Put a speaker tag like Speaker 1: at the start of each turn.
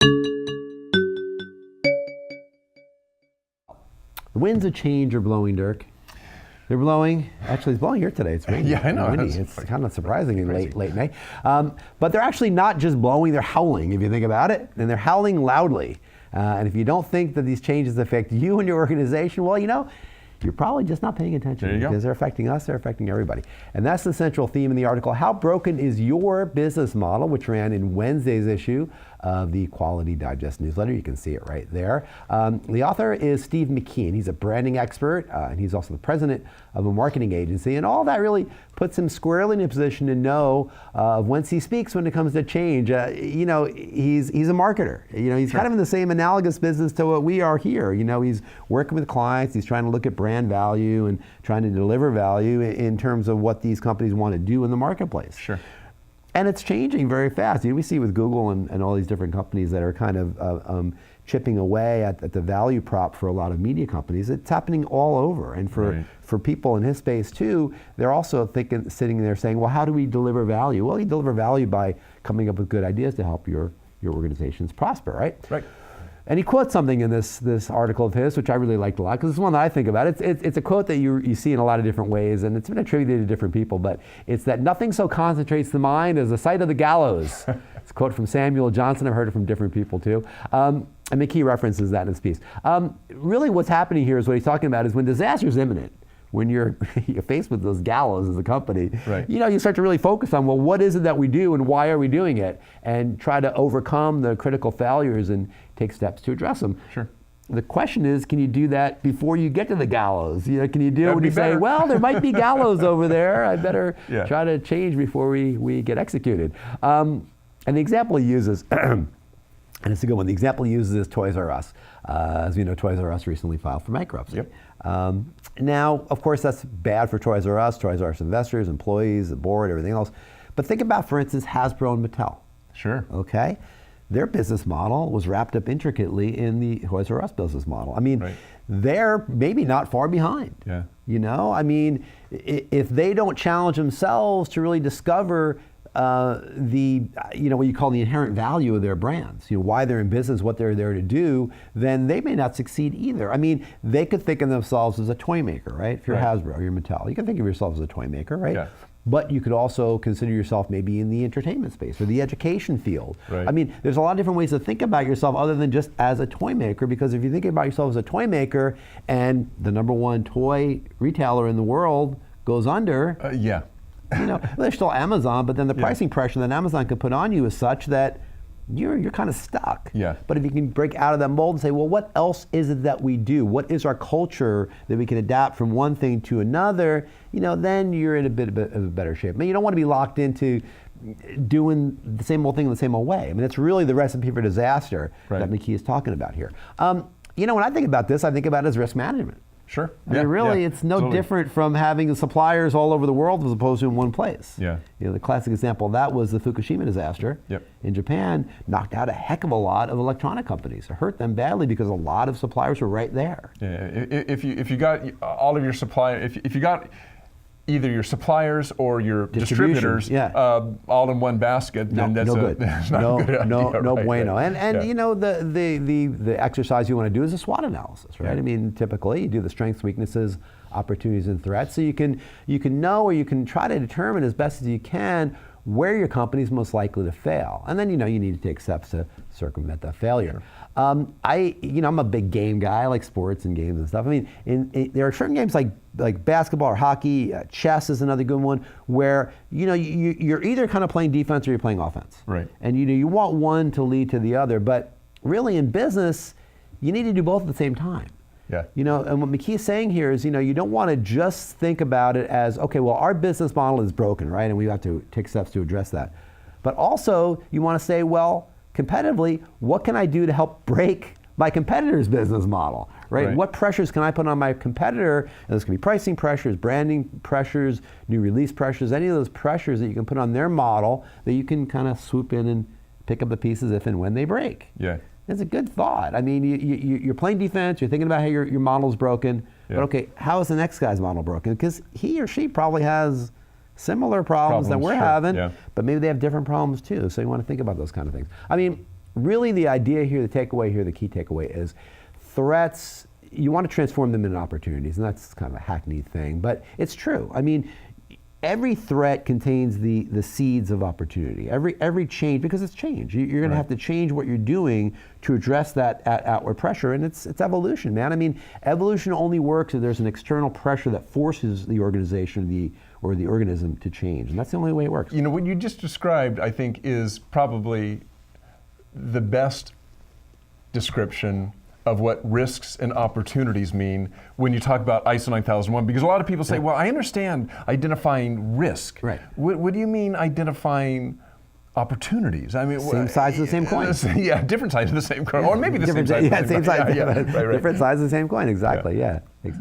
Speaker 1: The winds of change are blowing, Dirk. They're blowing. Actually, it's blowing here today. It's raining.
Speaker 2: Yeah, I know.
Speaker 1: Windy. It's kind of surprising in late May. But they're actually not just blowing, they're howling, if you think about it. And they're howling loudly. And if you don't think that these changes affect you and your organization, well, you're probably just not paying attention, because they're affecting us, they're affecting everybody. And that's the central theme in the article, How Broken is Your Business Model, which ran in Wednesday's issue of the Quality Digest newsletter. You can see it right there. The author is Steve McKean. He's a branding expert, and he's also the president of a marketing agency. And all that really puts him squarely in a position to know whence he speaks when it comes to change. He's a marketer. He's kind of in the same analogous business to what we are here. He's working with clients. He's trying to look at brand value and trying to deliver value in terms of what these companies want to do in the marketplace.
Speaker 2: Sure.
Speaker 1: And it's changing very fast. We see with Google and all these different companies that are kind of chipping away at the value prop for a lot of media companies. It's happening all over. And for people in his space too, they're also sitting there saying, well, how do we deliver value? Well, you deliver value by coming up with good ideas to help your organizations prosper, right?
Speaker 2: Right.
Speaker 1: And he quotes something in this article of his, which I really liked a lot, because it's one that I think about. It's a quote that you see in a lot of different ways, and it's been attributed to different people, but it's that nothing so concentrates the mind as the sight of the gallows. It's a quote from Samuel Johnson. I've heard it from different people too. And McKee references that in his piece. Really what's happening here is what he's talking about is when disaster is imminent, when you're faced with those gallows as a company, you start to really focus on, well, what is it that we do and why are we doing it? And try to overcome the critical failures and take steps to address them.
Speaker 2: Sure.
Speaker 1: The question is, can you do that before you get to the gallows? Can you do it when you say, well, there might be gallows over there, I better try to change before we get executed. And the example he uses, and it's a good one, the example he uses is Toys R Us. As we know, Toys R Us recently filed for bankruptcy. Now, of course, that's bad for Toys R Us investors, employees, the board, everything else. But think about, for instance, Hasbro and Mattel.
Speaker 2: Sure.
Speaker 1: Okay? Their business model was wrapped up intricately in the Toys R Us business model. They're maybe not far behind.
Speaker 2: Yeah.
Speaker 1: If they don't challenge themselves to really discover what you call the inherent value of their brands, why they're in business, what they're there to do, then they may not succeed either. They could think of themselves as a toy maker, right? If you're Hasbro or you're Mattel, you can think of yourself as a toy maker, right?
Speaker 2: Yeah.
Speaker 1: But you could also consider yourself maybe in the entertainment space or the education field.
Speaker 2: Right.
Speaker 1: There's a lot of different ways to think about yourself other than just as a toy maker, because if you think about yourself as a toy maker and the #1 toy retailer in the world goes under, there's still Amazon, but then the pricing pressure that Amazon can put on you is such that you're kind of stuck.
Speaker 2: Yeah.
Speaker 1: But if you can break out of that mold and say, well, what else is it that we do? What is our culture that we can adapt from one thing to another? Then you're in a bit of a better shape. You don't want to be locked into doing the same old thing in the same old way. That's really the recipe for disaster that McKee is talking about here. When I think about this, I think about it as risk management.
Speaker 2: Sure.
Speaker 1: It's no different from having suppliers all over the world as opposed to in one place.
Speaker 2: Yeah.
Speaker 1: The classic example of that was the Fukushima disaster in Japan. Knocked out a heck of a lot of electronic companies. It hurt them badly because a lot of suppliers were right there.
Speaker 2: Yeah. If you got all of your suppliers, if you got either your suppliers or your distributors all in one basket, then that's
Speaker 1: no
Speaker 2: good.
Speaker 1: That's
Speaker 2: not a good idea,
Speaker 1: no
Speaker 2: right?
Speaker 1: bueno. And the exercise you want to do is a SWOT analysis, right? Typically you do the strengths, weaknesses, opportunities, and threats, so you can know, or you can try to determine as best as you can where your company is most likely to fail. And then you need to take steps to circumvent that failure. I'm a big game guy. I like sports and games and stuff. There are certain games like basketball or hockey, chess is another good one, where you're either kind of playing defense or you're playing offense.
Speaker 2: Right.
Speaker 1: And you want one to lead to the other, but really in business, you need to do both at the same time.
Speaker 2: Yeah.
Speaker 1: And what McKee is saying here is, you don't want to just think about it as, okay, well, our business model is broken, right? And we have to take steps to address that. But also, you want to say, well, competitively, what can I do to help break my competitor's business model, right? What pressures can I put on my competitor? And this can be pricing pressures, branding pressures, new release pressures, any of those pressures that you can put on their model that you can kind of swoop in and pick up the pieces if and when they break.
Speaker 2: Yeah.
Speaker 1: It's a good thought. You're playing defense, you're thinking about how your model's broken, but okay, how is the next guy's model broken? Because he or she probably has similar problems that we're having, but maybe they have different problems too, so you want to think about those kind of things. really the idea here, the takeaway here, the key takeaway is threats, you want to transform them into opportunities, and that's kind of a hackneyed thing, but it's true. I mean, every threat contains the seeds of opportunity. Every change, because it's change. You're going to have to change what you're doing to address that outward pressure, and it's evolution, man. I mean, evolution only works if there's an external pressure that forces the organization, or the organism to change, and that's the only way it works.
Speaker 2: You know, what you just described, I think, is probably the best description of what risks and opportunities mean when you talk about ISO 9001, because a lot of people say, well, I understand identifying risk.
Speaker 1: Right.
Speaker 2: What do you mean identifying opportunities? I mean,
Speaker 1: same size of the same coin.
Speaker 2: Yeah, different sides of the same coin, or maybe the same size.
Speaker 1: Yeah, same size.
Speaker 2: Right.
Speaker 1: Different size of the same coin. Exactly. Yeah. Thanks,